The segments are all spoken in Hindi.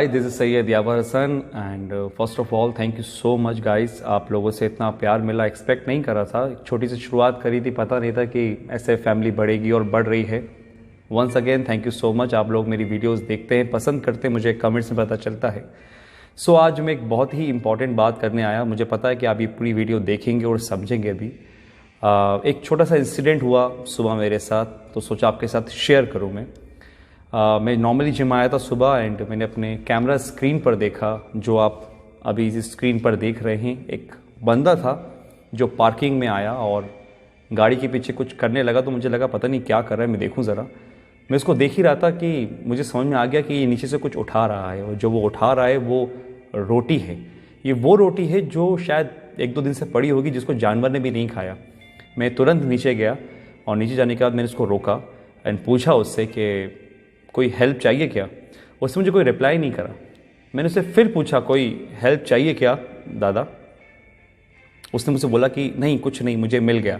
Guys this is Syed Yawar Hasan and first of all thank you so much guys. आप लोगों से इतना प्यार मिला एक्सपेक्ट नहीं कर रहा था। एक छोटी सी शुरुआत करी थी, पता नहीं था कि ऐसे फैमिली बढ़ेगी और बढ़ रही है। Once again thank you so much. आप लोग मेरी वीडियोस देखते हैं, पसंद करते हैं, मुझे कमेंट्स में पता चलता है। सो आज मैं एक बहुत ही इंपॉर्टेंट बात करने आया। मुझे पता है कि आप ये पूरी वीडियो देखेंगे और समझेंगे भी। एक छोटा सा इंसिडेंट हुआ सुबह मेरे साथ, तो सोचा आपके साथ शेयर करूँ मैं नॉर्मली जिम आया था सुबह एंड मैंने अपने कैमरा स्क्रीन पर देखा, जो आप अभी इस स्क्रीन पर देख रहे हैं। एक बंदा था जो पार्किंग में आया और गाड़ी के पीछे कुछ करने लगा, तो मुझे लगा पता नहीं क्या कर रहा है, मैं देखूं ज़रा। मैं इसको देख ही रहा था कि मुझे समझ में आ गया कि ये नीचे से कुछ उठा रहा है, और जो वो उठा रहा है वो रोटी है। ये वो रोटी है जो शायद 1-2 दिन से पड़ी होगी, जिसको जानवर ने भी नहीं खाया। मैं तुरंत नीचे गया और नीचे जाने के बाद मैंने उसको रोका एंड पूछा उससे कि कोई हेल्प चाहिए क्या। उसने मुझे कोई रिप्लाई नहीं करा। मैंने उससे फिर पूछा कोई हेल्प चाहिए क्या दादा। उसने मुझसे बोला कि नहीं कुछ नहीं, मुझे मिल गया।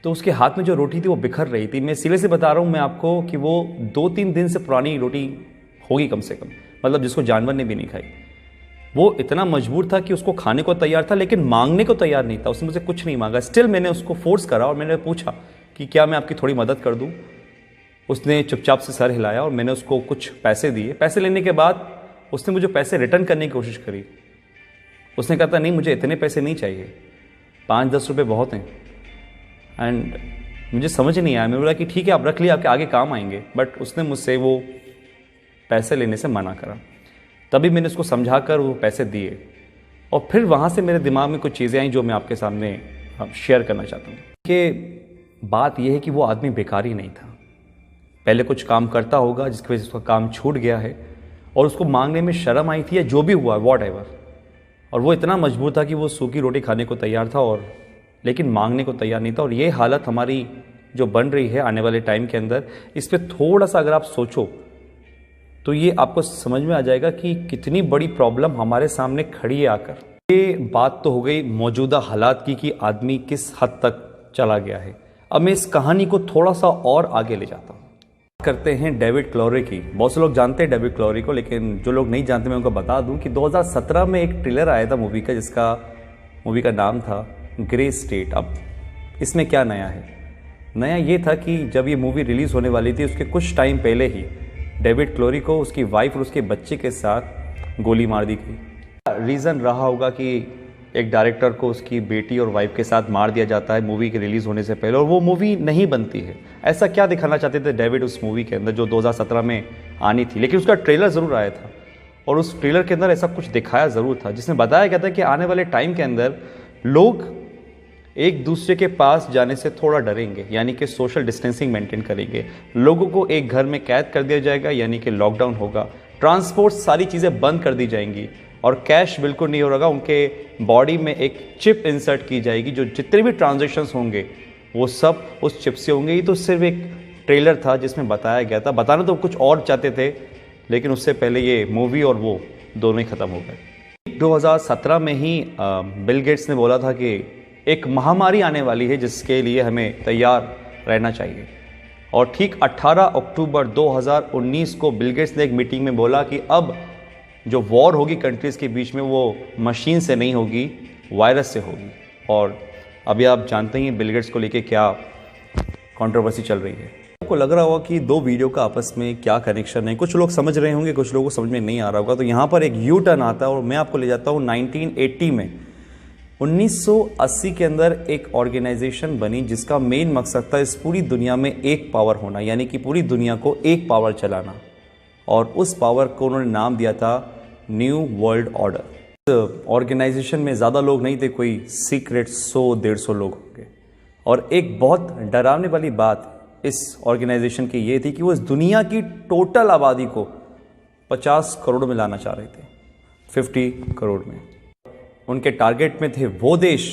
तो उसके हाथ में जो रोटी थी वो बिखर रही थी। मैं सिरे से बता रहा हूँ मैं आपको कि वो 2-3 दिन से पुरानी रोटी होगी कम से कम, मतलब जिसको जानवर ने भी नहीं खाई। वो इतना मजबूर था कि उसको खाने को तैयार था, लेकिन मांगने को तैयार नहीं था। उसने मुझे कुछ नहीं मांगा। स्टिल मैंने उसको फोर्स करा और मैंने पूछा कि क्या मैं आपकी थोड़ी मदद कर दूँ। उसने चुपचाप से सर हिलाया और मैंने उसको कुछ पैसे दिए। पैसे लेने के बाद उसने मुझे पैसे रिटर्न करने की कोशिश करी। उसने कहा था नहीं मुझे इतने पैसे नहीं चाहिए, 5-10 रुपये बहुत हैं। एंड मुझे समझ नहीं आया। मैं बोला कि ठीक है आप रख लिए, आपके आगे काम आएंगे। बट उसने मुझसे वो पैसे लेने से मना करा। तभी मैंने उसको समझा कर वो पैसे दिए और फिर वहाँ से मेरे दिमाग में कुछ चीज़ें आई जो मैं आपके सामने शेयर करना चाहता हूँ। कि बात यह है कि वो आदमी बेकार ही नहीं था, पहले कुछ काम करता होगा जिसकी वजह से उसका काम छूट गया है और उसको मांगने में शर्म आई थी या जो भी हुआ वॉट एवर। और वो इतना मजबूर था कि वो सूखी रोटी खाने को तैयार था और लेकिन मांगने को तैयार नहीं था। और ये हालत हमारी जो बन रही है आने वाले टाइम के अंदर, इस पर थोड़ा सा अगर आप सोचो तो ये आपको समझ में आ जाएगा कि कितनी बड़ी प्रॉब्लम हमारे सामने खड़ी है आकर। ये बात तो हो गई मौजूदा हालात की कि आदमी किस हद तक चला गया है। अब मैं इस कहानी को थोड़ा सा और आगे ले जाता हूँ। करते हैं डेविड क्लोरी की। बहुत से लोग जानते हैं डेविड क्लोरी को, लेकिन जो लोग नहीं जानते मैं उनको बता दूं कि 2017 में एक ट्रेलर आया था मूवी का, जिसका मूवी का नाम था ग्रे स्टेट। अब इसमें क्या नया है? नया ये था कि जब ये मूवी रिलीज़ होने वाली थी उसके कुछ टाइम पहले ही डेविड क्लोरी को उसकी वाइफ और उसके बच्चे के साथ गोली मार दी गई। रीज़न रहा होगा कि एक डायरेक्टर को उसकी बेटी और वाइफ के साथ मार दिया जाता है मूवी के रिलीज़ होने से पहले, और वो मूवी नहीं बनती है। ऐसा क्या दिखाना चाहते थे डेविड उस मूवी के अंदर जो 2017 में आनी थी, लेकिन उसका ट्रेलर ज़रूर आया था और उस ट्रेलर के अंदर ऐसा कुछ दिखाया ज़रूर था जिसमें बताया गया था कि आने वाले टाइम के अंदर लोग एक दूसरे के पास जाने से थोड़ा डरेंगे, यानी कि सोशल डिस्टेंसिंग मेंटेन करेंगे। लोगों को एक घर में कैद कर दिया जाएगा, यानी कि लॉकडाउन होगा। ट्रांसपोर्ट सारी चीज़ें बंद कर दी जाएंगी और कैश बिल्कुल नहीं होगा। उनके बॉडी में एक चिप इंसर्ट की जाएगी, जो जितने भी ट्रांजैक्शंस होंगे वो सब उस चिप से होंगे। ये तो सिर्फ एक ट्रेलर था जिसमें बताया गया था। बताना तो कुछ और चाहते थे, लेकिन उससे पहले ये मूवी और वो दोनों ही ख़त्म हो गए। 2017 में ही बिल गेट्स ने बोला था कि एक महामारी आने वाली है जिसके लिए हमें तैयार रहना चाहिए। और ठीक 18 अक्टूबर 2019 को बिल गेट्स ने एक मीटिंग में बोला कि अब जो वॉर होगी कंट्रीज़ के बीच में वो मशीन से नहीं होगी, वायरस से होगी। और अभी आप जानते हैं बिल गेट्स को लेके क्या कंट्रोवर्सी चल रही है। आपको लग रहा होगा कि दो वीडियो का आपस में क्या कनेक्शन है। कुछ लोग समझ रहे होंगे, कुछ लोगों को समझ में नहीं आ रहा होगा। तो यहाँ पर एक यू टर्न आता है और मैं आपको ले जाता हूँ 1980 में। 1980 के अंदर एक ऑर्गेनाइजेशन बनी जिसका मेन मकसद था इस पूरी दुनिया में एक पावर होना, यानी कि पूरी दुनिया को एक पावर चलाना। और उस पावर को उन्होंने नाम दिया था न्यू वर्ल्ड ऑर्डर। ऑर्गेनाइजेशन में ज़्यादा लोग नहीं थे, कोई सीक्रेट 100-150 लोग होंगे। और एक बहुत डरावने वाली बात इस ऑर्गेनाइजेशन की ये थी कि वो इस दुनिया की टोटल आबादी को 50 करोड़ में लाना चाह रहे थे, 50 करोड़ में। उनके टारगेट में थे वो देश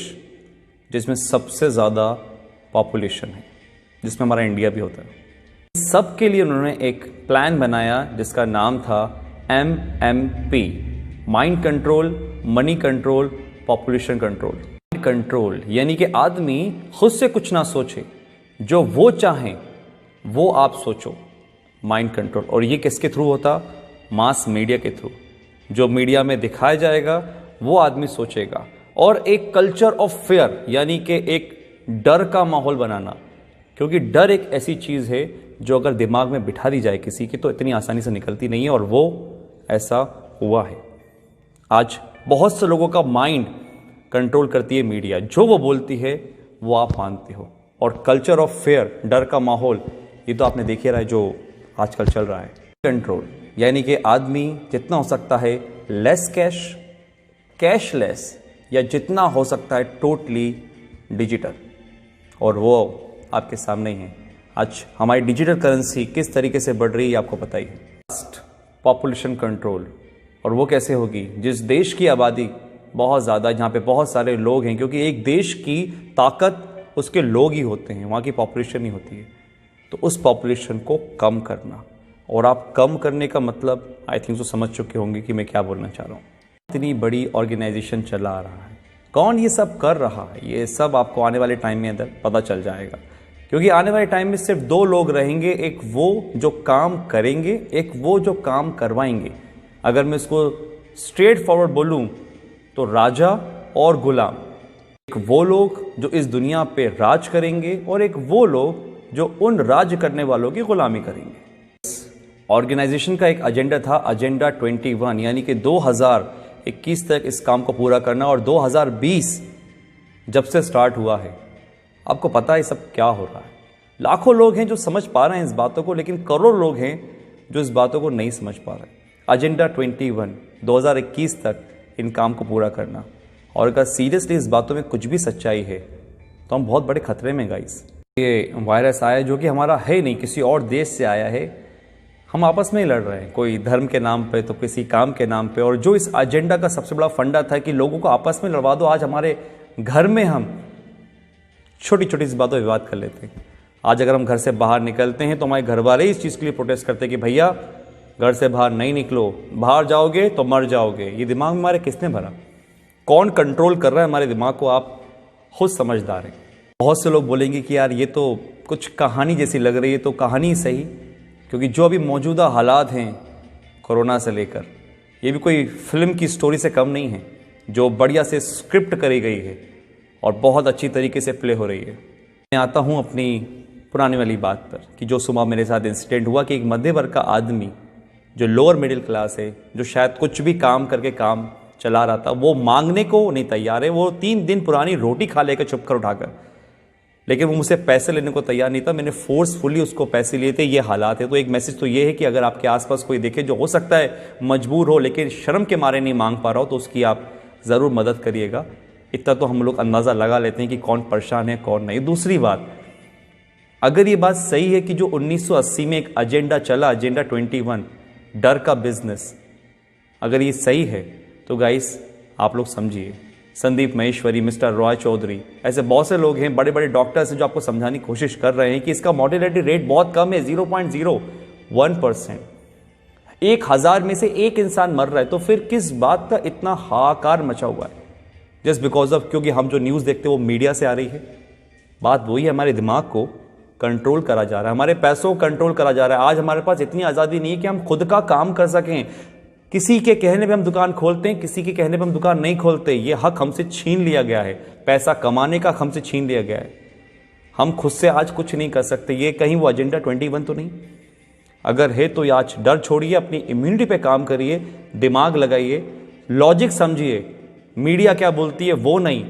जिसमें सबसे ज़्यादा पॉपुलेशन है, जिसमें हमारा इंडिया भी होता है। सब के लिए उन्होंने एक प्लान बनाया जिसका नाम था MMP, mind control, money control, population control. Control यानी कि आदमी खुद से कुछ ना सोचे, जो वो चाहें वो आप सोचो, माइंड कंट्रोल। और ये किसके थ्रू होता? मास मीडिया के थ्रू। जो मीडिया में दिखाया जाएगा वो आदमी सोचेगा। और एक कल्चर ऑफ फेयर यानी कि एक डर का माहौल बनाना, क्योंकि डर एक ऐसी चीज़ है जो अगर दिमाग में बिठा दी जाए किसी की तो इतनी आसानी से निकलती नहीं है, और वो ऐसा हुआ है। आज बहुत से लोगों का माइंड कंट्रोल करती है मीडिया, जो वो बोलती है वो आप मानते हो। और कल्चर ऑफ फेयर, डर का माहौल, ये तो आपने देख ही रहा है जो आजकल चल रहा है। कंट्रोल यानी कि आदमी जितना हो सकता है लेस कैश, कैशलेस, या जितना हो सकता है टोटली डिजिटल, और वो आपके सामने ही है। आज हमारी डिजिटल करेंसी किस तरीके से बढ़ रही है आपको पता ही है। पॉपुलेशन कंट्रोल, और वो कैसे होगी? जिस देश की आबादी बहुत ज़्यादा, जहाँ पे बहुत सारे लोग हैं, क्योंकि एक देश की ताकत उसके लोग ही होते हैं, वहाँ की पॉपुलेशन ही होती है। तो उस पॉपुलेशन को कम करना, और आप कम करने का मतलब आई थिंक तो समझ चुके होंगे कि मैं क्या बोलना चाह रहा हूँ। इतनी बड़ी ऑर्गेनाइजेशन चला रहा है, कौन ये सब कर रहा है, ये सब आपको आने वाले टाइम में अंदर पता चल जाएगा। क्योंकि आने वाले टाइम में सिर्फ दो लोग रहेंगे, एक वो जो काम करेंगे, एक वो जो काम करवाएंगे। अगर मैं इसको स्ट्रेट फॉरवर्ड बोलूं तो राजा और गुलाम। एक वो लोग जो इस दुनिया पे राज करेंगे, और एक वो लोग जो उन राज करने वालों की गुलामी करेंगे। ऑर्गेनाइजेशन का एक एजेंडा था, एजेंडा 21, यानी कि 2021 तक इस काम को पूरा करना। और 2020 जब से स्टार्ट हुआ है, आपको पता है सब क्या हो रहा है। लाखों लोग हैं जो समझ पा रहे हैं इस बातों को, लेकिन करोड़ लोग हैं जो इस बातों को नहीं समझ पा रहे। एजेंडा 21 2021 तक इन काम को पूरा करना, और अगर सीरियसली इस बातों में कुछ भी सच्चाई है तो हम बहुत बड़े खतरे में गाइस। ये वायरस आया जो कि हमारा है नहीं, किसी और देश से आया है। हम आपस में ही लड़ रहे हैं, कोई धर्म के नाम पे तो किसी काम के नाम पे। और जो इस एजेंडा का सबसे बड़ा फंडा था कि लोगों को आपस में लड़वा दो, आज हमारे घर में हम छोटी छोटी सी बातों पर विवाद कर लेते हैं। आज अगर हम घर से बाहर निकलते हैं तो हमारे घर वाले इस चीज़ के लिए प्रोटेस्ट करते हैं कि भैया घर से बाहर नहीं निकलो, बाहर जाओगे तो मर जाओगे। ये दिमाग में हमारे किसने भरा? कौन कंट्रोल कर रहा है हमारे दिमाग को? आप खुद समझदार हैं। बहुत से लोग बोलेंगे कि यार ये तो कुछ कहानी जैसी लग रही है, तो कहानी सही, क्योंकि जो अभी मौजूदा हालात हैं कोरोना से लेकर, ये भी कोई फिल्म की स्टोरी से कम नहीं है, जो बढ़िया से स्क्रिप्ट करी गई है और बहुत अच्छी तरीके से प्ले हो रही है। मैं आता हूँ अपनी पुराने वाली बात पर कि जो सुबह मेरे साथ इंसिडेंट हुआ कि एक मध्य वर्ग का आदमी जो लोअर मिडिल क्लास है, जो शायद कुछ भी काम करके काम चला रहा था, वो मांगने को नहीं तैयार है। वो 3 दिन पुरानी रोटी खा लेकर छुप कर उठाकर, लेकिन वो मुझसे पैसे लेने को तैयार नहीं था। मैंने फोर्सफुली उसको पैसे लिए थे। ये हालात है। तो एक मैसेज तो ये है कि अगर आपके आसपास कोई देखे जो हो सकता है मजबूर हो, लेकिन शर्म के मारे नहीं मांग पा रहा हो, तो उसकी आप ज़रूर मदद करिएगा। इतना तो हम लोग अंदाज़ा लगा लेते हैं कि कौन परेशान है कौन नहीं। दूसरी बात, अगर ये बात सही है कि जो 1980 में एक एजेंडा चला, एजेंडा 21, डर का बिजनेस, अगर ये सही है तो गाइस आप लोग समझिए, संदीप महेश्वरी, मिस्टर रॉय चौधरी, ऐसे बहुत से लोग हैं, बड़े बड़े डॉक्टर्स हैं जो आपको समझाने की कोशिश कर रहे हैं कि इसका मॉर्टेलिटी रेट बहुत कम है, 0.01%। 1000 में से एक इंसान मर रहा है, तो फिर किस बात का इतना हाहाकार मचा हुआ है? जस्ट बिकॉज ऑफ, क्योंकि हम जो न्यूज़ देखते हैं वो मीडिया से आ रही है। बात वही है, हमारे दिमाग को कंट्रोल करा जा रहा है, हमारे पैसों को कंट्रोल करा जा रहा है। आज हमारे पास इतनी आज़ादी नहीं है कि हम खुद का काम कर सकें। किसी के कहने पे हम दुकान खोलते हैं, किसी के कहने पे हम दुकान नहीं खोलते। ये हक हमसे छीन लिया गया है, पैसा कमाने का हमसे छीन लिया गया है। हम खुद से आज कुछ नहीं कर सकते। ये कहीं वो एजेंडा 21 तो नहीं? अगर है तो आज डर छोड़िए, अपनी इम्यूनिटी पे काम करिए, दिमाग लगाइए, लॉजिक समझिए। मीडिया क्या बोलती है वो नहीं,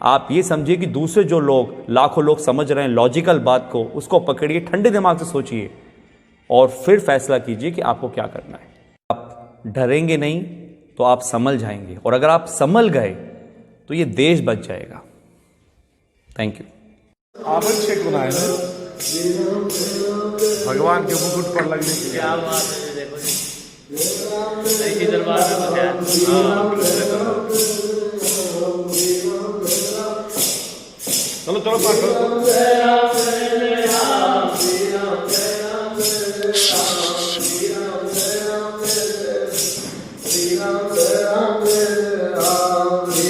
आप ये समझिए कि दूसरे जो लोग, लाखों लोग समझ रहे हैं लॉजिकल बात को, उसको पकड़िए, ठंडे दिमाग से सोचिए और फिर फैसला कीजिए कि आपको क्या करना है। आप डरेंगे नहीं तो आप संभल जाएंगे, और अगर आप संभल गए तो ये देश बच जाएगा। Thank you. आवश्यक बनाए हैं भगवान के मुकुट पर लगने के लिए। क्या बात है, देखो जी दरबार में चलो चलो पाठ करो।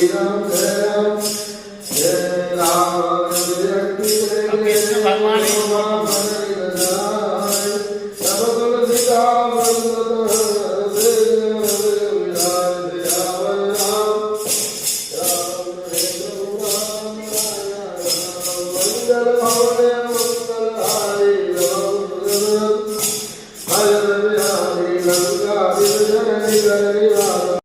Ram